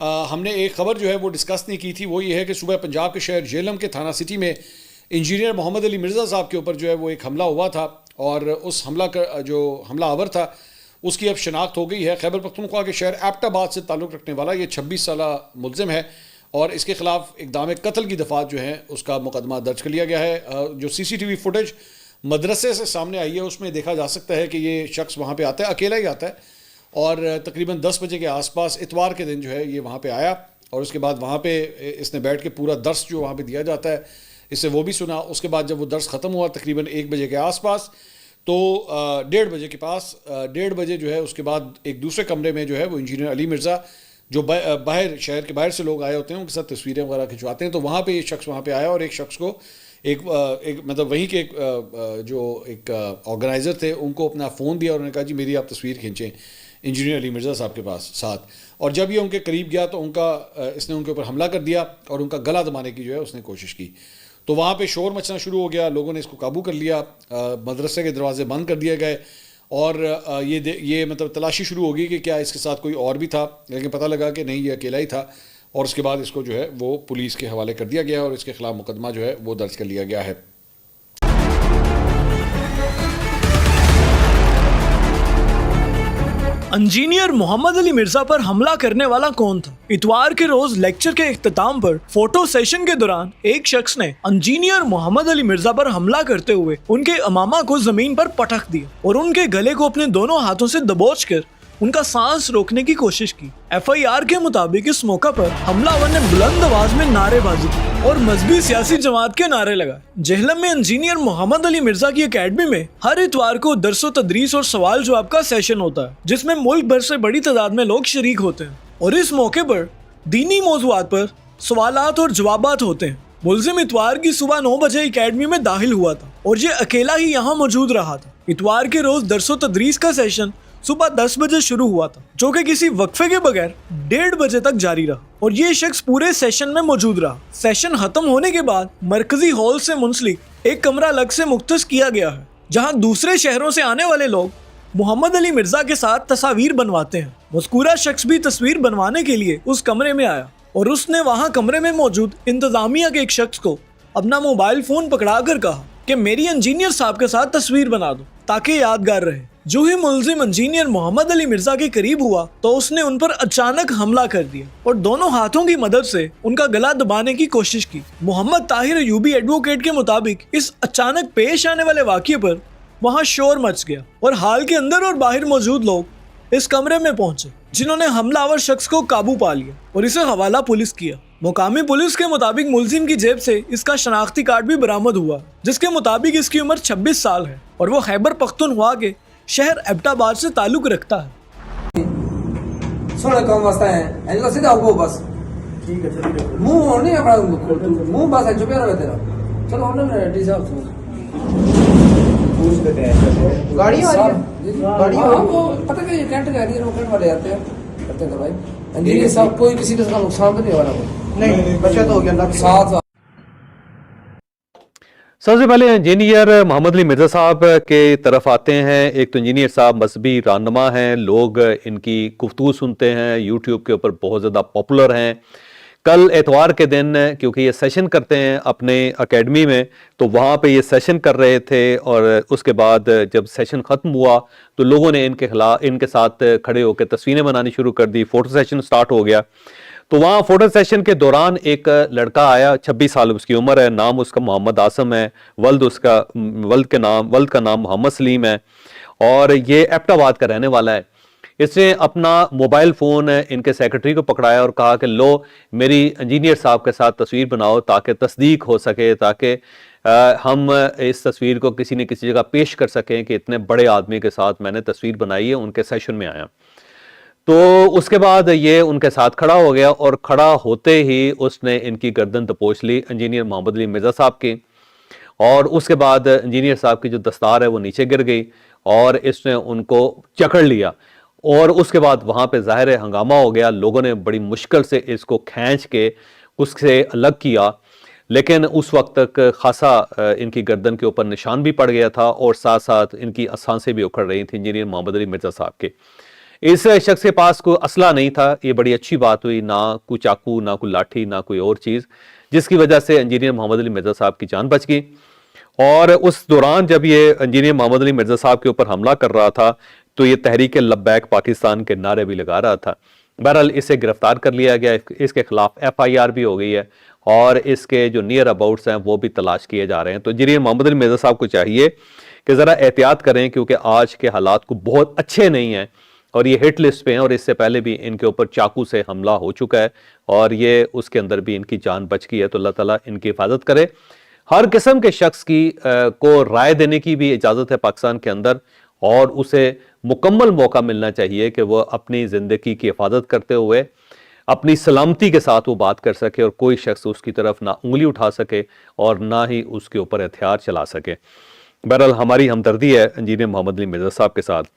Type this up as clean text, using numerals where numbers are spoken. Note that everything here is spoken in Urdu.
ہم نے ایک خبر جو ہے وہ ڈسکس نہیں کی تھی، وہ یہ ہے کہ صوبہ پنجاب کے شہر جہلم کے تھانہ سٹی میں انجینئر محمد علی مرزا صاحب کے اوپر جو ہے وہ ایک حملہ ہوا تھا، اور اس حملہ کا جو حملہ آور تھا اس کی اب شناخت ہو گئی ہے۔ خیبر پختونخوا کے شہر ایبٹ آباد سے تعلق رکھنے والا یہ 26 سالہ ملزم ہے، اور اس کے خلاف اقدام قتل کی دفعات جو ہیں اس کا مقدمہ درج کر لیا گیا ہے۔ جو سی سی ٹی وی فوٹیج مدرسے سے سامنے آئی ہے اس میں دیکھا جا سکتا ہے کہ یہ شخص وہاں پہ آتا ہے، اکیلا ہی آتا ہے، اور تقریباً 10 بجے کے آس پاس اتوار کے دن جو ہے یہ وہاں پہ آیا، اور اس کے بعد وہاں پہ اس نے بیٹھ کے پورا درس جو وہاں پہ دیا جاتا ہے اس سے وہ بھی سنا۔ اس کے بعد جب وہ درس ختم ہوا تقریباً 1 بجے کے آس پاس، تو 1:30 بجے کے پاس 1:30 بجے جو ہے اس کے بعد ایک دوسرے کمرے میں جو ہے وہ انجینئر علی مرزا، جو باہر شہر کے باہر سے لوگ آئے ہوتے ہیں ان کے ساتھ تصویریں وغیرہ کھنچواتے ہیں، تو وہاں پہ یہ شخص وہاں پہ آیا اور ایک شخص کو ایک مطلب وہیں کے جو ایک آرگنائزر تھے ان کو اپنا فون دیا اور انہوں نے کہا جی میری آپ تصویر کھینچیں انجینئر علی مرزا صاحب کے پاس ساتھ، اور جب یہ ان کے قریب گیا تو اس نے ان کے اوپر حملہ کر دیا اور ان کا گلا دبانے کی جو ہے اس نے کوشش کی، تو وہاں پہ شور مچنا شروع ہو گیا، لوگوں نے اس کو قابو کر لیا، مدرسے کے دروازے بند کر دیے گئے، اور یہ مطلب تلاشی شروع ہوگی کہ کیا اس کے ساتھ کوئی اور بھی تھا، لیکن پتہ لگا کہ نہیں یہ اکیلا ہی تھا، اور اس کے بعد اس کو جو ہے وہ پولیس کے حوالے کر دیا گیا اور اس کے خلاف مقدمہ جو ہے وہ درج کر لیا گیا ہے۔ انجینئر محمد علی مرزا پر حملہ کرنے والا کون تھا؟ اتوار کے روز لیکچر کے اختتام پر فوٹو سیشن کے دوران ایک شخص نے انجینئر محمد علی مرزا پر حملہ کرتے ہوئے ان کے امامہ کو زمین پر پٹک دیا اور ان کے گلے کو اپنے دونوں ہاتھوں سے دبوچ کر ان کا سانس روکنے کی کوشش کی۔ ایف آئی آر کے مطابق اس موقع پر حملہ آور نے بلند آواز میں نعرے بازی کی اور مذہبی سیاسی جماعت کے نعرے لگائے۔ جہلم میں انجینئر محمد علی مرزا کی اکیڈمی میں ہر اتوار کو درس و تدریس اور سوال جواب کا سیشن ہوتا ہے، جس میں ملک بھر سے بڑی تعداد میں لوگ شریک ہوتے ہیں، اور اس موقع پر دینی موضوعات پر سوالات اور جوابات ہوتے ہیں۔ ملزم اتوار کی صبح 9 بجے اکیڈمی میں داخل ہوا تھا اور یہ اکیلا ہی یہاں موجود رہا تھا۔ اتوار کے روز درس و تدریس کا سیشن صبح 10 بجے شروع ہوا تھا، جو کہ کسی وقفے کے بغیر 1:30 بجے تک جاری رہا، اور یہ شخص پورے سیشن میں موجود رہا۔ سیشن ختم ہونے کے بعد مرکزی ہال سے منسلک ایک کمرہ الگ سے مختص کیا گیا ہے، جہاں دوسرے شہروں سے آنے والے لوگ محمد علی مرزا کے ساتھ تصاویر بنواتے ہیں۔ مذکورہ شخص بھی تصویر بنوانے کے لیے اس کمرے میں آیا، اور اس نے وہاں کمرے میں موجود انتظامیہ کے ایک شخص کو اپنا موبائل فون پکڑا کر کہا کہ میری انجینئر صاحب کے ساتھ تصویر بنا دو تاکہ یادگار رہے۔ جو ہی ملزم انجینئر محمد علی مرزا کے قریب ہوا تو اس نے ان پر اچانک حملہ کر دیا اور دونوں ہاتھوں کی مدد سے ان کا گلا دبانے کی کوشش کی۔ محمد طاہر ایوبی ایڈوکیٹ کے مطابق اس اچانک پیش آنے والے واقعے پر وہاں شور مچ گیا اور ہال کے اندر اور باہر موجود لوگ اس کمرے میں پہنچے، جنہوں نے حملہ آور شخص کو قابو پا لیا اور اسے حوالہ پولیس کیا۔ مقامی پولیس کے مطابق ملزم کی جیب سے اس کا شناختی کارڈ بھی برآمد ہوا، جس کے مطابق اس کی عمر 26 سال ہے اور وہ خیبر پختونخوا کے شہر ایبٹ آباد سے تعلق رکھتا ہے۔ سونے کام واسطہ ہے ایسا سیدھا ہو بس ٹھیک ہے، منہ نہیں اپنا منہ بس ہے چپے رہے تیرا۔ چلو ہم نے ڈی صاحب سے پوچھ لیتے ہیں گاڑی آ رہی ہے، گاڑی وہ پتہ کہ یہ ٹینٹ کا ایریا روکنے والے آتے ہیں کرتے ہیں بھائی انجینئر صاحب کوئی کسی کا نقصان تو نہیں ہو رہا؟ نہیں بچت ہو گیا اللہ کے ساتھ۔ سب سے پہلے انجینئر محمد علی مرزا صاحب کے طرف آتے ہیں۔ ایک تو انجینئر صاحب مذہبی رہنما ہیں، لوگ ان کی گفتگو سنتے ہیں، یوٹیوب کے اوپر بہت زیادہ پاپولر ہیں۔ کل اتوار کے دن کیونکہ یہ سیشن کرتے ہیں اپنے اکیڈمی میں، تو وہاں پہ یہ سیشن کر رہے تھے، اور اس کے بعد جب سیشن ختم ہوا تو لوگوں نے ان کے ساتھ کھڑے ہو کے تصویریں بنانی شروع کر دی، فوٹو سیشن سٹارٹ ہو گیا۔ تو وہاں فوٹو سیشن کے دوران ایک لڑکا آیا، 26 سال اس کی عمر ہے، نام اس کا محمد عاصم ہے، ولد کا نام محمد سلیم ہے، اور یہ ایبٹ آباد کا رہنے والا ہے۔ اس نے اپنا موبائل فون ان کے سیکرٹری کو پکڑایا اور کہا کہ لو میری انجینئر صاحب کے ساتھ تصویر بناؤ تاکہ تصدیق ہو سکے، تاکہ ہم اس تصویر کو کسی نہ کسی جگہ پیش کر سکیں کہ اتنے بڑے آدمی کے ساتھ میں نے تصویر بنائی ہے، ان کے سیشن میں آیا۔ تو اس کے بعد یہ ان کے ساتھ کھڑا ہو گیا، اور کھڑا ہوتے ہی اس نے ان کی گردن دبوچ لی انجینئر محمد علی مرزا صاحب کی، اور اس کے بعد انجینئر صاحب کی جو دستار ہے وہ نیچے گر گئی اور اس نے ان کو جکڑ لیا، اور اس کے بعد وہاں پہ ظاہر ہنگامہ ہو گیا۔ لوگوں نے بڑی مشکل سے اس کو کھینچ کے اس سے الگ کیا، لیکن اس وقت تک خاصا ان کی گردن کے اوپر نشان بھی پڑ گیا تھا، اور ساتھ ساتھ ان کی سانسیں بھی اکھڑ رہی تھیں انجینئر محمد علی مرزا صاحب کے۔ اس شخص کے پاس کوئی اسلحہ نہیں تھا، یہ بڑی اچھی بات ہوئی، نہ کوئی چاقو، نہ کوئی لاٹھی، نہ کوئی اور چیز، جس کی وجہ سے انجینئر محمد علی مرزا صاحب کی جان بچ گئی۔ اور اس دوران جب یہ انجینئر محمد علی مرزا صاحب کے اوپر حملہ کر رہا تھا تو یہ تحریک لبیک پاکستان کے نعرے بھی لگا رہا تھا۔ بہرحال اسے گرفتار کر لیا گیا، اس کے خلاف FIR بھی ہو گئی ہے، اور اس کے جو نیئر اباؤٹس ہیں وہ بھی تلاش کیے جا رہے ہیں۔ تو انجینئر محمد علی مرزا صاحب کو چاہیے کہ ذرا احتیاط کریں، کیونکہ آج کے حالات کو بہت اچھے نہیں ہیں، اور یہ ہٹ لسٹ پہ ہیں، اور اس سے پہلے بھی ان کے اوپر چاقو سے حملہ ہو چکا ہے، اور یہ اس کے اندر بھی ان کی جان بچ گئی ہے۔ تو اللہ تعالیٰ ان کی حفاظت کرے۔ ہر قسم کے شخص کو رائے دینے کی بھی اجازت ہے پاکستان کے اندر، اور اسے مکمل موقع ملنا چاہیے کہ وہ اپنی زندگی کی حفاظت کرتے ہوئے اپنی سلامتی کے ساتھ وہ بات کر سکے، اور کوئی شخص اس کی طرف نہ انگلی اٹھا سکے اور نہ ہی اس کے اوپر ہتھیار چلا سکے۔ بہرحال ہماری ہمدردی ہے انجینئر محمد علی مرزا صاحب کے ساتھ۔